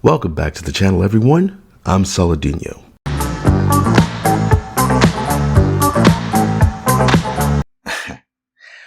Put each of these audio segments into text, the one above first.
Welcome back to the channel, everyone. I'm Saladino.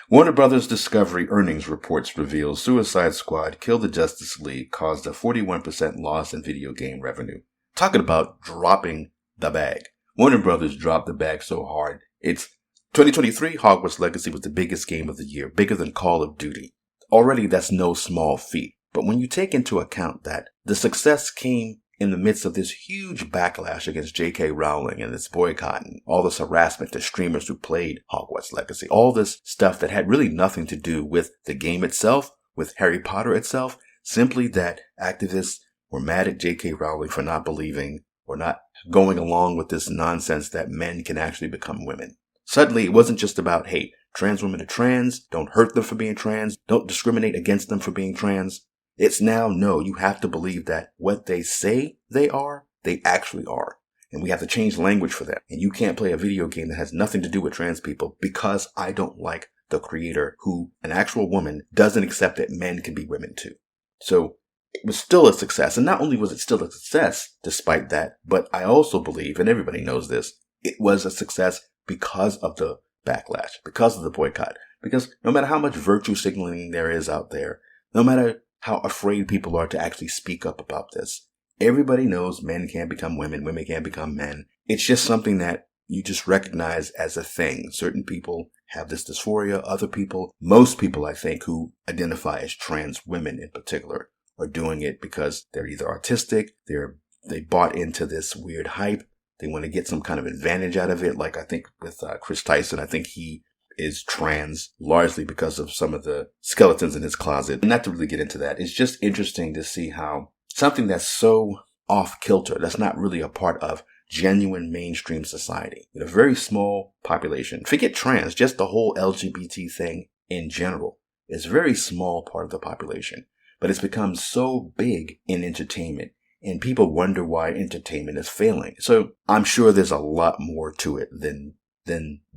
Warner Brothers Discovery earnings reports reveal Suicide Squad Kill the Justice League caused a 41% loss in video game revenue. Talking about dropping the bag. Warner Brothers dropped the bag so hard. It's 2023 Hogwarts Legacy was the biggest game of the year, bigger than Call of Duty. Already that's no small feat. But when you take into account that the success came in the midst of this huge backlash against J.K. Rowling and this boycott and all this harassment to streamers who played Hogwarts Legacy, all this stuff that had really nothing to do with the game itself, with Harry Potter itself, simply that activists were mad at J.K. Rowling for not believing or not going along with this nonsense that men can actually become women. Suddenly, it wasn't just about, hey, trans women are trans, don't hurt them for being trans, don't discriminate against them for being trans. It's now, no, you have to believe that what they say they are, they actually are. And we have to change language for them. And you can't play a video game that has nothing to do with trans people because I don't like the creator who, an actual woman, doesn't accept that men can be women too. So it was still a success. And not only was it still a success despite that, but I also believe, and everybody knows this, it was a success because of the backlash, because of the boycott. Because no matter how much virtue signaling there is out there, no matter how afraid people are to actually speak up about this, everybody knows men can't become women, women can't become men. It's just something that you just recognize as a thing. Certain people have this dysphoria. Other people, most people I think who identify as trans women in particular, are doing it because they're either artistic, they bought into this weird hype, they want to get some kind of advantage out of it. Like I think with Chris Tyson, I think he is trans largely because of some of the skeletons in his closet. Not to really get into that. It's just interesting to see how something that's so off kilter, that's not really a part of genuine mainstream society, in a very small population. Forget trans, just the whole LGBT thing in general is a very small part of the population. But it's become so big in entertainment. And people wonder why entertainment is failing. So I'm sure there's a lot more to it than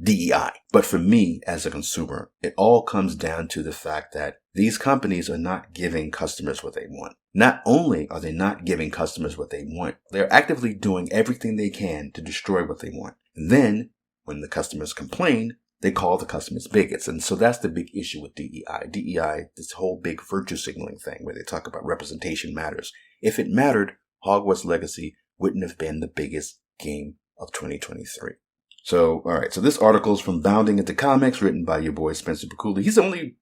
DEI. But for me, as a consumer, it all comes down to the fact that these companies are not giving customers what they want. Not only are they not giving customers what they want, they're actively doing everything they can to destroy what they want. And then, when the customers complain, they call the customers bigots. And so that's the big issue with DEI. DEI, this whole big virtue signaling thing where they talk about representation matters. If it mattered, Hogwarts Legacy wouldn't have been the biggest game of 2023. So, all right. So this article is from Bounding into Comics, written by your boy Spencer Bakula. He's the only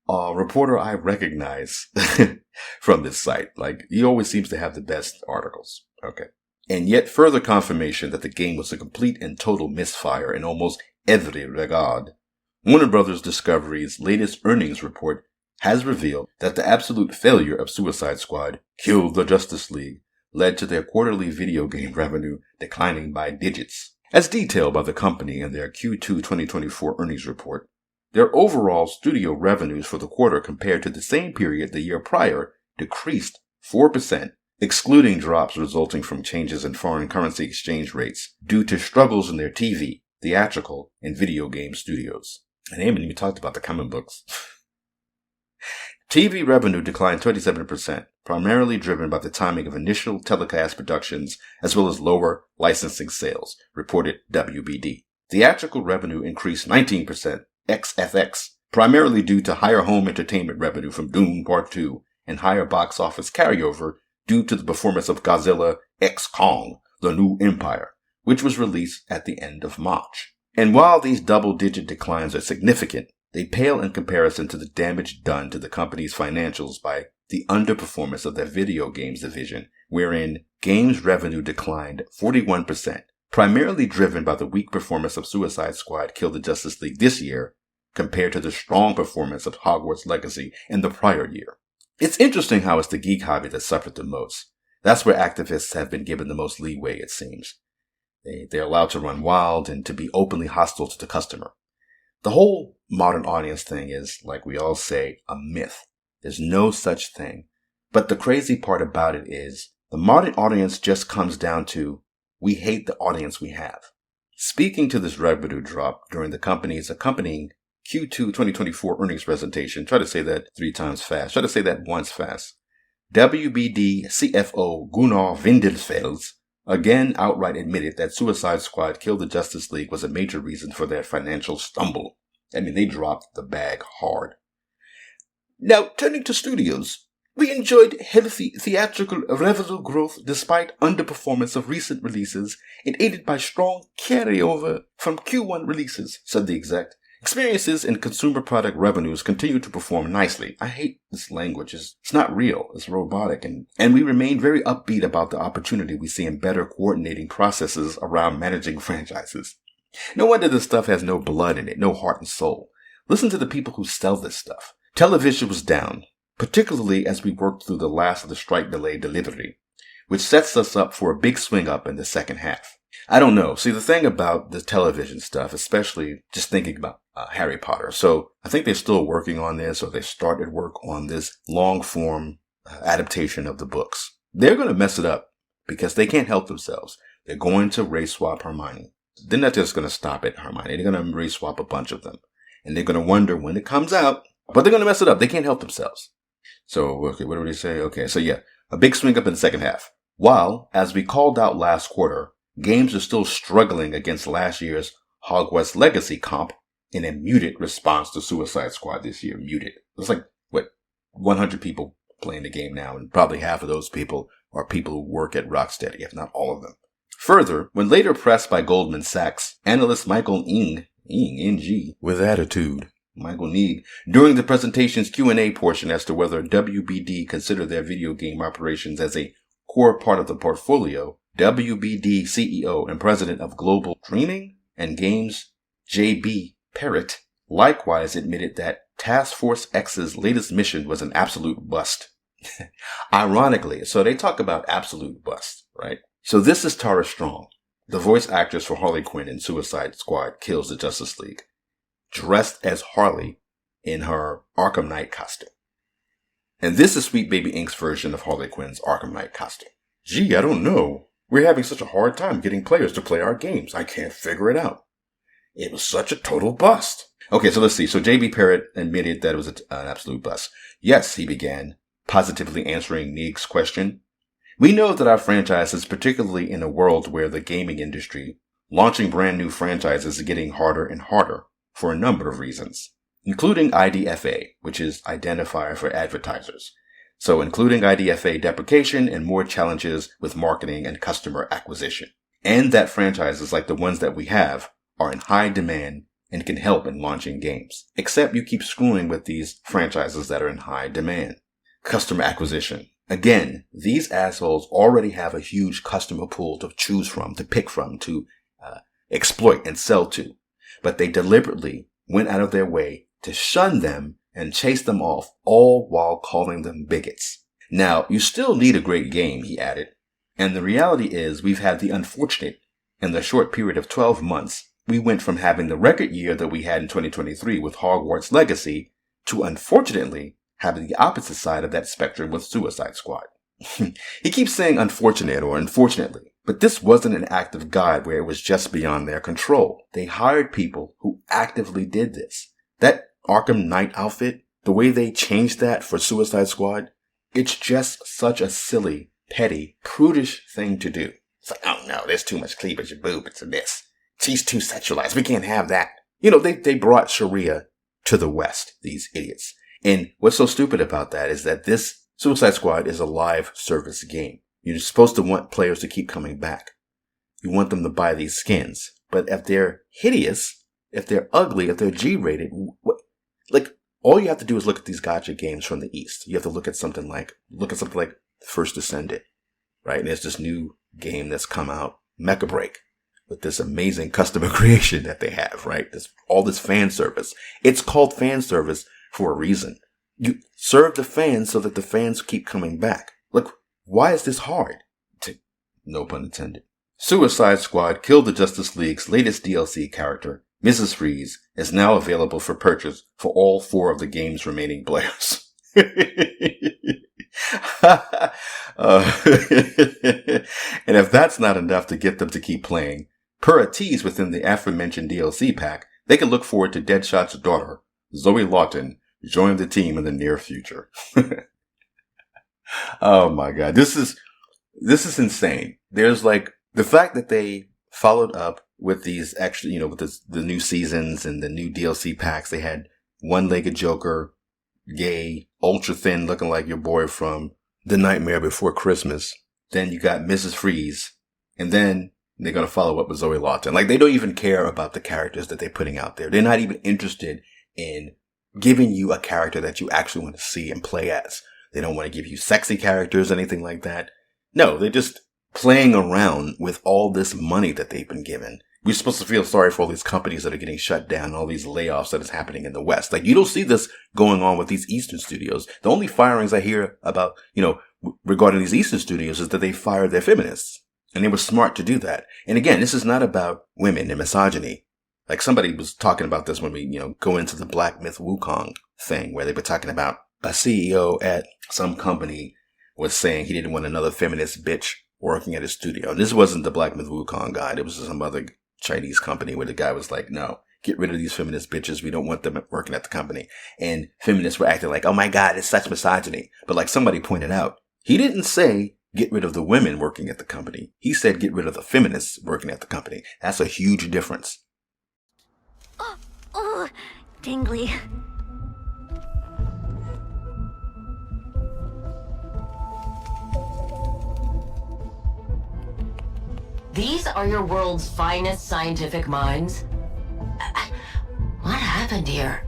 reporter I recognize from this site. Like, he always seems to have the best articles. Okay. And yet further confirmation that the game was a complete and total misfire in almost every regard. Warner Brothers Discovery's latest earnings report has revealed that the absolute failure of Suicide Squad Kill the Justice League led to their quarterly video game revenue declining by digits. As detailed by the company in their Q2 2024 earnings report, their overall studio revenues for the quarter compared to the same period the year prior decreased 4%, excluding drops resulting from changes in foreign currency exchange rates due to struggles in their TV, theatrical, and video game studios. And I haven't even talked about the comic books. TV revenue declined 27%, primarily driven by the timing of initial telecast productions as well as lower licensing sales, reported WBD. Theatrical revenue increased 19%, ex-FX, primarily due to higher home entertainment revenue from Dune Part 2 and higher box office carryover due to the performance of Godzilla x Kong, The New Empire, which was released at the end of March. And while these double-digit declines are significant, they pale in comparison to the damage done to the company's financials by the underperformance of their video games division, wherein games revenue declined 41%, primarily driven by the weak performance of Suicide Squad Kill the Justice League this year, compared to the strong performance of Hogwarts Legacy in the prior year. It's interesting how it's the geek hobby that suffered the most. That's where activists have been given the most leeway, it seems. They're allowed to run wild and to be openly hostile to the customer. The whole modern audience thing is, like we all say, a myth. There's no such thing. But the crazy part about it is, the modern audience just comes down to, we hate the audience we have. Speaking to this revenue drop during the company's accompanying Q2 2024 earnings presentation, try to say that 3 times fast, try to say that once fast. WBD CFO Gunnar Windelfels again outright admitted that Suicide Squad Kill the Justice League was a major reason for their financial stumble. I mean, they dropped the bag hard. Now, turning to studios, we enjoyed healthy theatrical revenue growth despite underperformance of recent releases and aided by strong carryover from Q1 releases, said the exec. Experiences and consumer product revenues continue to perform nicely. I hate this language. It's not real. It's robotic. And we remain very upbeat about the opportunity we see in better coordinating processes around managing franchises. No wonder this stuff has no blood in it, no heart and soul. Listen to the people who sell this stuff. Television was down, particularly as we worked through the last of the strike-delayed delivery, which sets us up for a big swing up in the second half. I don't know. See, the thing about the television stuff, especially just thinking about Harry Potter. So I think they're still working on this, or they started work on this long-form adaptation of the books. They're going to mess it up because they can't help themselves. They're going to race swap Hermione. They're not just going to stop at Hermione. They're going to race swap a bunch of them. And they're going to wonder when it comes out, but they're going to mess it up. They can't help themselves. So, okay, what did we say? Okay, so yeah, a big swing up in the second half. While, as we called out last quarter, games are still struggling against last year's Hogwarts Legacy comp in a muted response to Suicide Squad this year. Muted. It's like, 100 people playing the game now, and probably half of those people are people who work at Rocksteady, if not all of them. Further, when later pressed by Goldman Sachs, analyst Michael Ng, with attitude, Michael Neeg, during the presentation's Q&A portion as to whether WBD considered their video game operations as a core part of the portfolio, WBD CEO and president of Global Dreaming and Games, J.B. Parrott, likewise admitted that Task Force X's latest mission was an absolute bust. Ironically, so they talk about absolute bust, right? So this is Tara Strong, the voice actress for Harley Quinn in Suicide Squad Kills the Justice League, dressed as Harley in her Arkham Knight costume. And this is Sweet Baby Inc.'s version of Harley Quinn's Arkham Knight costume. Gee, I don't know. We're having such a hard time getting players to play our games. I can't figure it out. It was such a total bust. Okay, so let's see. So J.B. Parrott admitted that it was an absolute bust. Yes, he began, positively answering Neeg's question. We know that our franchises, particularly in a world where the gaming industry, launching brand new franchises is getting harder and harder for a number of reasons, including IDFA, which is Identifier for Advertisers. So including IDFA deprecation and more challenges with marketing and customer acquisition. And that franchises like the ones that we have are in high demand and can help in launching games. Except you keep screwing with these franchises that are in high demand. Customer acquisition. Again, these assholes already have a huge customer pool to choose from, to pick from, to exploit and sell to. But they deliberately went out of their way to shun them and chase them off, all while calling them bigots. Now, you still need a great game, he added. And the reality is we've had the unfortunate, in the short period of 12 months, we went from having the record year that we had in 2023 with Hogwarts Legacy to, unfortunately, having the opposite side of that spectrum with Suicide Squad. He keeps saying unfortunate or unfortunately, but this wasn't an act of God where it was just beyond their control. They hired people who actively did this. That Arkham Knight outfit, the way they changed that for Suicide Squad, it's just such a silly, petty, prudish thing to do. It's like, oh no, there's too much cleavage and boobs in this. She's too sexualized. We can't have that. You know, they brought Sharia to the West, these idiots. And what's so stupid about that is that this Suicide Squad is a live service game. You're supposed to want players to keep coming back. You want them to buy these skins. But if they're hideous, if they're ugly, if they're G-rated, all you have to do is look at these gacha games from the East. You have to look at something like First Descendant, right? And there's this new game that's come out, Mecha Break, with this amazing customer creation that they have, right? All this fan service. It's called fan service for a reason. You serve the fans so that the fans keep coming back. Look, why is this hard? No pun intended. Suicide Squad Kill the Justice League's latest DLC character, Mrs. Freeze, is now available for purchase for all 4 of the game's remaining players. And if that's not enough to get them to keep playing, per a tease within the aforementioned DLC pack, they can look forward to Deadshot's daughter, Zoe Lawton, joining the team in the near future. Oh my God. This is insane. There's like the fact that they followed up with these extra, with the new seasons and the new DLC packs. They had one-legged Joker, gay, ultra thin, looking like your boy from The Nightmare Before Christmas. Then you got Mrs. Freeze. And then they're going to follow up with Zoe Lawton. Like, they don't even care about the characters that they're putting out there. They're not even interested in giving you a character that you actually want to see and play as. They don't want to give you sexy characters, anything like that. No, they're just playing around with all this money that they've been given. We're supposed to feel sorry for all these companies that are getting shut down, all these layoffs that is happening in the West. Like, you don't see this going on with these Eastern studios. The only firings I hear about, regarding these Eastern studios is that they fired their feminists. And they were smart to do that. And again, this is not about women and misogyny. Like, somebody was talking about this when we, go into the Black Myth Wukong thing, where they were talking about a CEO at some company was saying he didn't want another feminist bitch working at his studio. And this wasn't the Black Myth Wukong guy. It was some other Chinese company where the guy was like, no, get rid of these feminist bitches. We don't want them working at the company. And feminists were acting like, oh my God, it's such misogyny. But like somebody pointed out, he didn't say get rid of the women working at the company. He said get rid of the feminists working at the company. That's a huge difference. Oh, tingly. These are your world's finest scientific minds? What happened here?